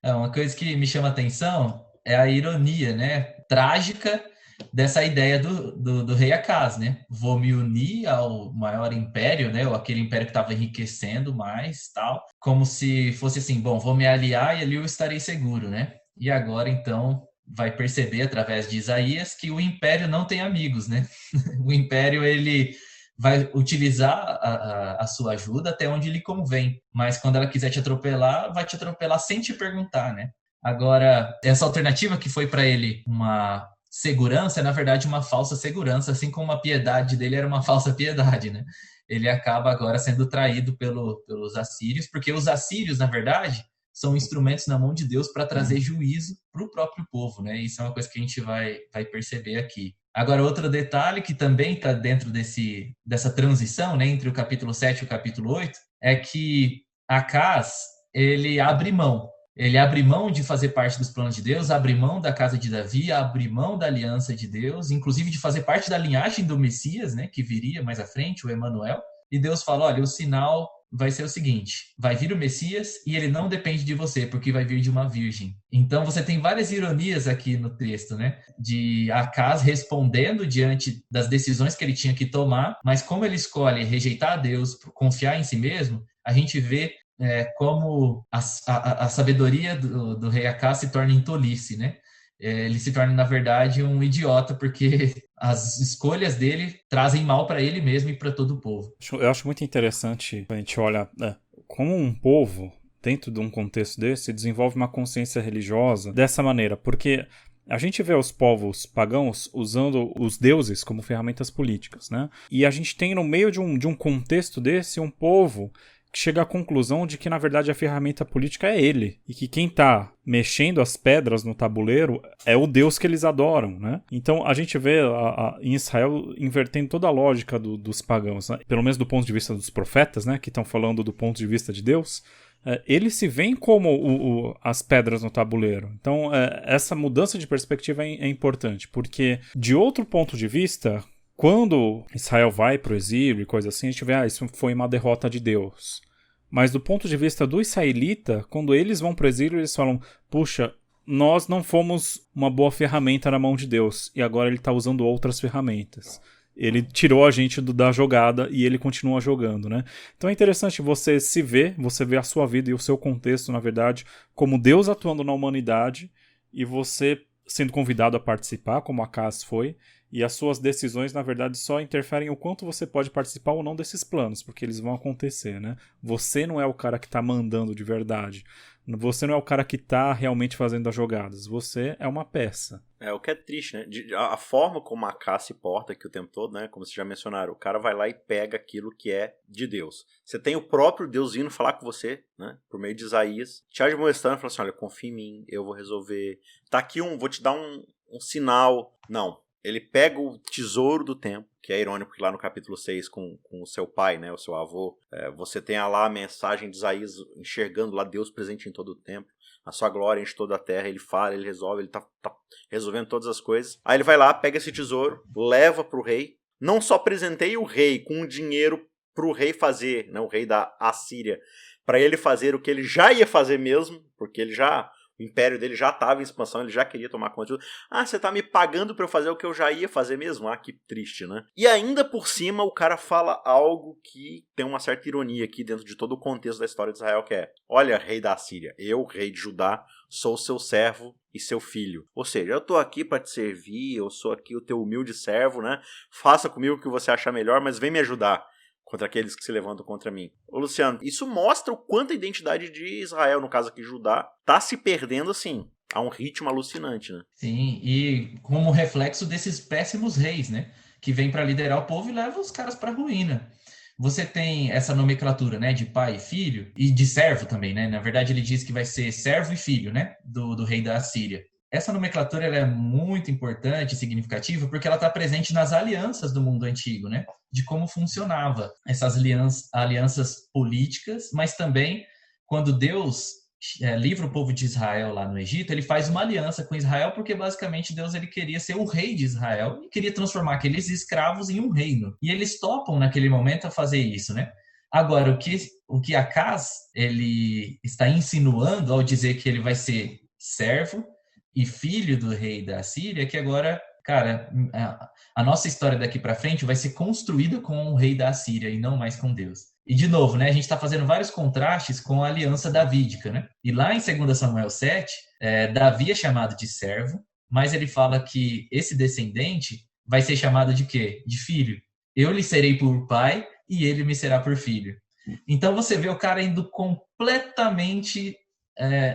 Uma coisa que me chama a atenção é a ironia, né? Trágica dessa ideia do rei Acaz, né? Vou me unir ao maior império, né? Ou aquele império que estava enriquecendo mais, tal, como se fosse assim, bom, vou me aliar e ali eu estarei seguro, né? E agora, então, vai perceber através de Isaías que o império não tem amigos, né? O império, ele vai utilizar a sua ajuda até onde lhe convém, mas quando ela quiser te atropelar, vai te atropelar sem te perguntar, né? Agora, essa alternativa que foi para ele uma segurança é, na verdade, uma falsa segurança, assim como a piedade dele era uma falsa piedade, né? Ele acaba agora sendo traído pelos assírios, porque os assírios, na verdade, são instrumentos na mão de Deus para trazer juízo para o próprio povo, né? Isso é uma coisa que a gente vai perceber aqui. Agora, outro detalhe que também está dentro dessa transição, né, entre o capítulo 7 e o capítulo 8, é que Acaz, ele abre mão. Ele abre mão de fazer parte dos planos de Deus, abre mão da casa de Davi, abre mão da aliança de Deus, inclusive de fazer parte da linhagem do Messias, né, que viria mais à frente, o Emanuel. E Deus fala, olha, o sinal vai ser o seguinte, vai vir o Messias e ele não depende de você, porque vai vir de uma virgem. Então você tem várias ironias aqui no texto, né? De Acaz respondendo diante das decisões que ele tinha que tomar, mas como ele escolhe rejeitar a Deus, confiar em si mesmo, a gente vê como a sabedoria do rei Acaz se torna em tolice, né? Ele se torna, na verdade, um idiota, porque as escolhas dele trazem mal para ele mesmo e para todo o povo. Eu acho muito interessante a gente olha como um povo, dentro de um contexto desse, desenvolve uma consciência religiosa dessa maneira, porque a gente vê os povos pagãos usando os deuses como ferramentas políticas, né? E a gente tem no meio de um contexto desse um povo que chega à conclusão de que, na verdade, a ferramenta política é ele. E que quem está mexendo as pedras no tabuleiro é o Deus que eles adoram, né? Então, a gente vê em Israel invertendo toda a lógica dos pagãos, né? Pelo menos do ponto de vista dos profetas, né? Que estão falando do ponto de vista de Deus. Eles se veem como as pedras no tabuleiro. Então, essa mudança de perspectiva é importante, porque, de outro ponto de vista, quando Israel vai para o exílio e coisa assim, a gente vê, isso foi uma derrota de Deus. Mas do ponto de vista do israelita, quando eles vão para o exílio, eles falam, puxa, nós não fomos uma boa ferramenta na mão de Deus, e agora ele está usando outras ferramentas. Ele tirou a gente da jogada e ele continua jogando, né? Então é interessante você se ver, você ver a sua vida e o seu contexto, na verdade, como Deus atuando na humanidade e você sendo convidado a participar, como a Cas foi, e as suas decisões, na verdade, só interferem o quanto você pode participar ou não desses planos, porque eles vão acontecer, né? Você não é o cara que está mandando de verdade. Você não é o cara que está realmente fazendo as jogadas. Você é uma peça. O que é triste, né? A forma como a K se porta aqui o tempo todo, né? Como vocês já mencionaram, o cara vai lá e pega aquilo que é de Deus. Você tem o próprio Deus vindo falar com você, né? Por meio de Isaías. Te admoestando, falando assim, olha, confia em mim, eu vou resolver. Tá aqui vou te dar um sinal. Não. Ele pega o tesouro do tempo, que é irônico, porque lá no capítulo 6, com o seu pai, né, o seu avô, você tem lá a mensagem de Isaías enxergando lá Deus presente em todo o tempo. A sua glória enche toda a terra, ele fala, ele resolve, ele tá resolvendo todas as coisas. Aí ele vai lá, pega esse tesouro, leva pro rei. Não só presenteia o rei com o dinheiro pro rei fazer, né, o rei da Assíria, para ele fazer o que ele já ia fazer mesmo, porque o império dele já estava em expansão, ele já queria tomar conta de tudo. Você tá me pagando para eu fazer o que eu já ia fazer mesmo? Que triste, né? E ainda por cima, o cara fala algo que tem uma certa ironia aqui dentro de todo o contexto da história de Israel, que é, olha, rei da Assíria, eu, rei de Judá, sou seu servo e seu filho. Ou seja, eu tô aqui para te servir, eu sou aqui o teu humilde servo, né? Faça comigo o que você achar melhor, mas vem me ajudar contra aqueles que se levantam contra mim. Ô Luciano, isso mostra o quanto a identidade de Israel, no caso aqui Judá, tá se perdendo assim, a um ritmo alucinante, né? Sim, e como reflexo desses péssimos reis, né? Que vêm para liderar o povo e levam os caras para a ruína. Você tem essa nomenclatura, né? De pai e filho, e de servo também, né? Na verdade, ele diz que vai ser servo e filho, né? Do rei da Assíria. Essa nomenclatura ela é muito importante e significativa porque ela está presente nas alianças do mundo antigo, né? De como funcionava essas alianças políticas, mas também quando Deus livra o povo de Israel lá no Egito, ele faz uma aliança com Israel porque basicamente Deus ele queria ser o rei de Israel e queria transformar aqueles escravos em um reino. E eles topam naquele momento a fazer isso, né? Agora, o que Acaz ele está insinuando ao dizer que ele vai ser servo e filho do rei da Síria, é que agora, cara, a nossa história daqui para frente vai ser construída com o rei da Síria e não mais com Deus. E, de novo, né, a gente está fazendo vários contrastes com a aliança davídica, né? E lá em 2 Samuel 7, Davi é chamado de servo, mas ele fala que esse descendente vai ser chamado de quê? De filho. Eu lhe serei por pai e ele me será por filho. Então você vê o cara indo completamente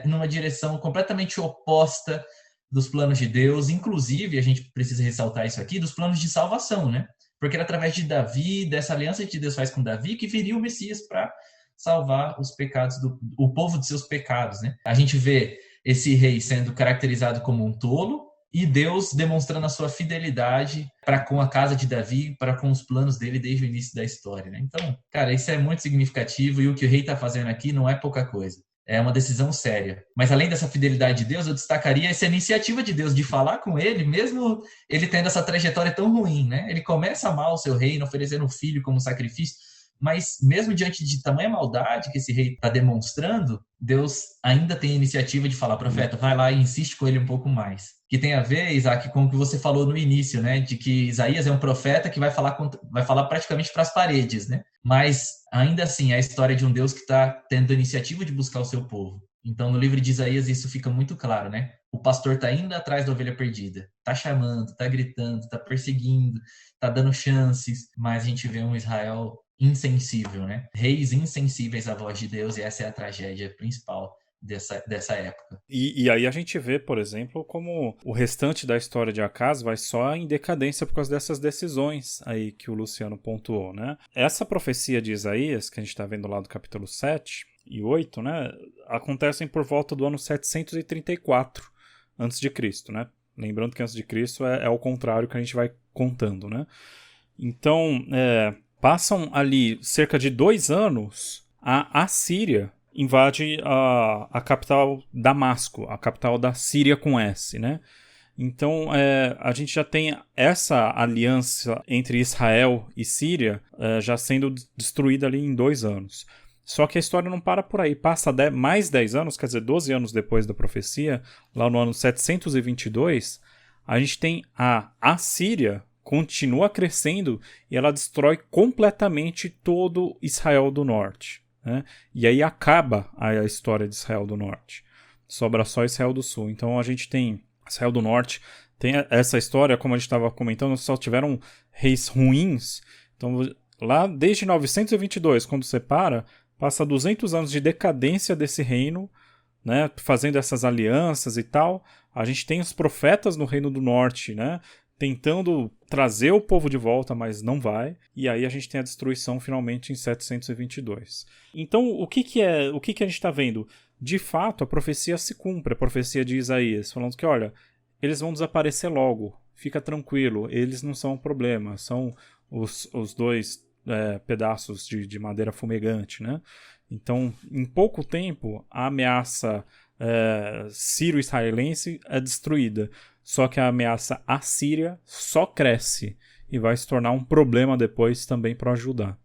numa direção completamente oposta dos planos de Deus, inclusive, a gente precisa ressaltar isso aqui, dos planos de salvação, né? Porque era através de Davi, dessa aliança que Deus faz com Davi, que viria o Messias para salvar os pecados, o povo de seus pecados, né? A gente vê esse rei sendo caracterizado como um tolo, e Deus demonstrando a sua fidelidade para com a casa de Davi, para com os planos dele desde o início da história, né? Então, cara, isso é muito significativo, e o que o rei está fazendo aqui não é pouca coisa. É uma decisão séria. Mas além dessa fidelidade de Deus, eu destacaria essa iniciativa de Deus de falar com ele, mesmo ele tendo essa trajetória tão ruim, né? Ele começa mal o seu reino, oferecendo um filho como sacrifício, mas mesmo diante de tamanha maldade que esse rei está demonstrando, Deus ainda tem a iniciativa de falar: profeta, vai lá e insiste com ele um pouco mais. Que tem a ver, Isaac, com o que você falou no início, né? De que Isaías é um profeta que vai falar praticamente para as paredes, né? Mas ainda assim, é a história de um Deus que está tendo a iniciativa de buscar o seu povo. Então, no livro de Isaías, isso fica muito claro, né? O pastor está indo atrás da ovelha perdida, está chamando, está gritando, está perseguindo, está dando chances, mas a gente vê um Israel insensível, né? Reis insensíveis à voz de Deus, e essa é a tragédia principal dessa época. E aí a gente vê, por exemplo, como o restante da história de Acaz vai só em decadência por causa dessas decisões aí que o Luciano pontuou, né? Essa profecia de Isaías, que a gente está vendo lá do capítulo 7 e 8, né? Acontecem por volta do ano 734 a.C., né? Lembrando que antes de Cristo é o contrário que a gente vai contando, né? Então, passam ali cerca de 2 anos, a Assíria invade a capital Damasco, a capital da Síria com S, né? Então, a gente já tem essa aliança entre Israel e Síria já sendo destruída ali em 2 anos. Só que a história não para por aí. Passa mais 10 anos, quer dizer, 12 anos depois da profecia, lá no ano 722, a gente tem a Assíria continua crescendo e ela destrói completamente todo Israel do Norte, né? E aí acaba a história de Israel do Norte. Sobra só Israel do Sul. Então a gente tem Israel do Norte, tem essa história, como a gente estava comentando, só tiveram reis ruins. Então lá desde 922, quando separa, passa 200 anos de decadência desse reino, né, fazendo essas alianças e tal. A gente tem os profetas no Reino do Norte, né, tentando trazer o povo de volta, mas não vai. E aí a gente tem a destruição finalmente em 722. Então, o que a gente está vendo? De fato, a profecia se cumpre, a profecia de Isaías, falando que, olha, eles vão desaparecer logo, fica tranquilo, eles não são um problema, são os 2 pedaços de madeira fumegante, né? Então, em pouco tempo, a ameaça sírio-israelense é destruída. Só que a ameaça assíria só cresce e vai se tornar um problema depois também para ajudar.